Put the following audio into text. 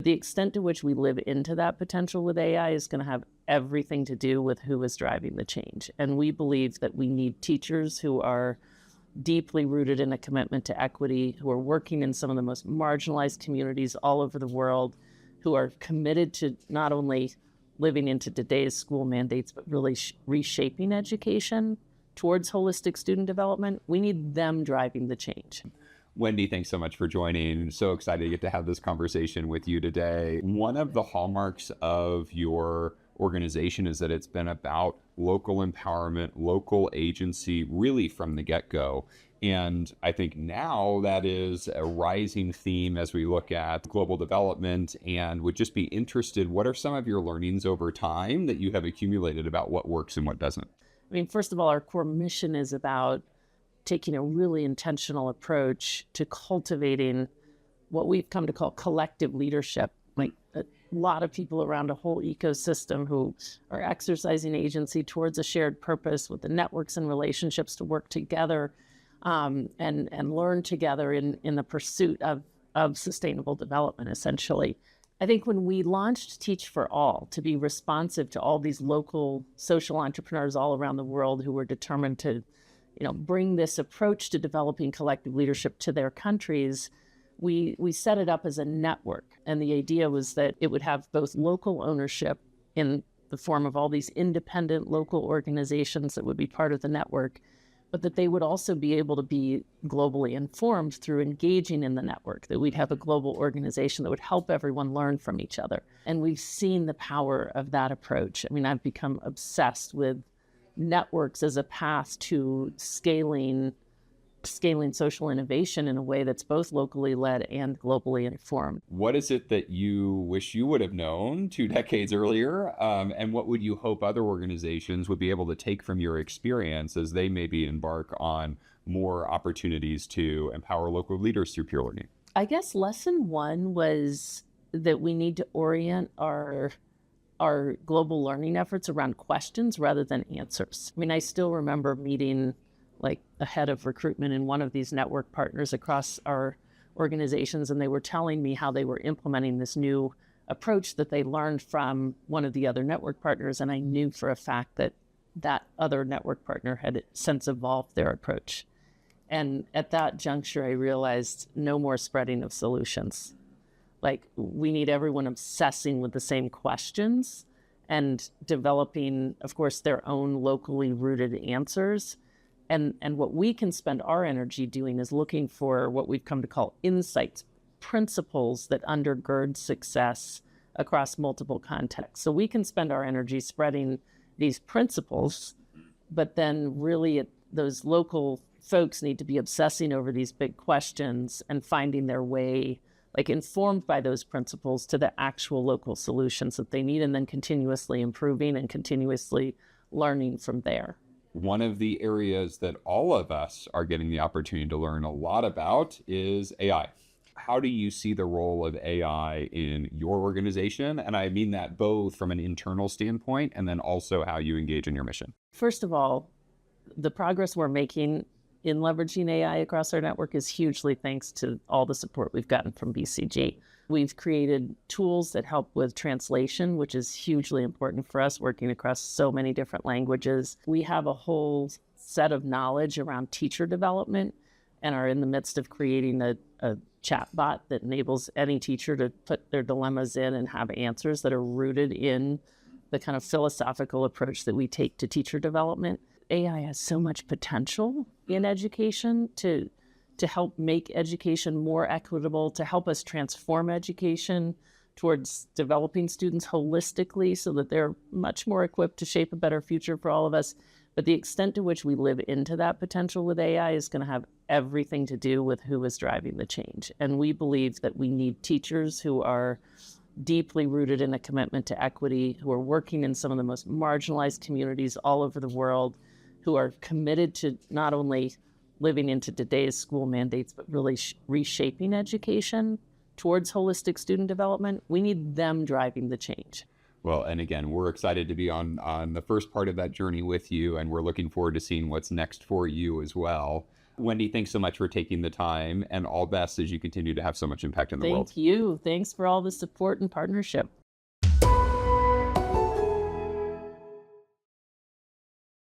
The extent to which we live into that potential with AI is going to have everything to do with who is driving the change. And we believe that we need teachers who are deeply rooted in a commitment to equity, who are working in some of the most marginalized communities all over the world, who are committed to not only living into today's school mandates, but really reshaping education towards holistic student development. We need them driving the change. Wendy, thanks so much for joining. So excited to get to have this conversation with you today. One of the hallmarks of your organization is that it's been about local empowerment, local agency, really from the get-go. And I think now that is a rising theme as we look at global development, and would just be interested, what are some of your learnings over time that you have accumulated about what works and what doesn't? I mean, first of all, our core mission is about taking a really intentional approach to cultivating what we've come to call collective leadership, like a lot of people around a whole ecosystem who are exercising agency towards a shared purpose with the networks and relationships to work together and learn together in the pursuit of sustainable development, essentially. I think when we launched Teach for All to be responsive to all these local social entrepreneurs all around the world who were determined to bring this approach to developing collective leadership to their countries, we set it up as a network. And the idea was that it would have both local ownership in the form of all these independent local organizations that would be part of the network, but that they would also be able to be globally informed through engaging in the network, that we'd have a global organization that would help everyone learn from each other. And we've seen the power of that approach. I mean, I've become obsessed with networks as a path to scaling social innovation in a way that's both locally led and globally informed. What is it that you wish you would have known 2 decades earlier? And what would you hope other organizations would be able to take from your experience as they maybe embark on more opportunities to empower local leaders through peer learning? I guess lesson one was that we need to orient our global learning efforts around questions rather than answers. I mean, I still remember meeting like a head of recruitment in one of these network partners across our organizations, and they were telling me how they were implementing this new approach that they learned from one of the other network partners, and I knew for a fact that that other network partner had since evolved their approach. And at that juncture, I realized no more spreading of solutions. Like, we need everyone obsessing with the same questions and developing, of course, their own locally rooted answers. And what we can spend our energy doing is looking for what we've come to call insights, principles that undergird success across multiple contexts. So we can spend our energy spreading these principles, but then really those local folks need to be obsessing over these big questions and finding their way, like informed by those principles, to the actual local solutions that they need, and then continuously improving and continuously learning from there. One of the areas that all of us are getting the opportunity to learn a lot about is AI. How do you see the role of AI in your organization? And I mean that both from an internal standpoint and then also how you engage in your mission. First of all, the progress we're making in leveraging AI across our network is hugely thanks to all the support we've gotten from BCG. We've created tools that help with translation, which is hugely important for us, working across so many different languages. We have a whole set of knowledge around teacher development and are in the midst of creating a chat bot that enables any teacher to put their dilemmas in and have answers that are rooted in the kind of philosophical approach that we take to teacher development. AI has so much potential in education to help make education more equitable, to help us transform education towards developing students holistically so that they're much more equipped to shape a better future for all of us. But the extent to which we live into that potential with AI is going to have everything to do with who is driving the change. And we believe that we need teachers who are deeply rooted in a commitment to equity, who are working in some of the most marginalized communities all over the world, who are committed to not only living into today's school mandates, but really reshaping education towards holistic student development. We need them driving the change. Well, and again, we're excited to be on the first part of that journey with you, and we're looking forward to seeing what's next for you as well. Wendy, thanks so much for taking the time, and all best as you continue to have so much impact in the world. Thank you. Thanks for all the support and partnership.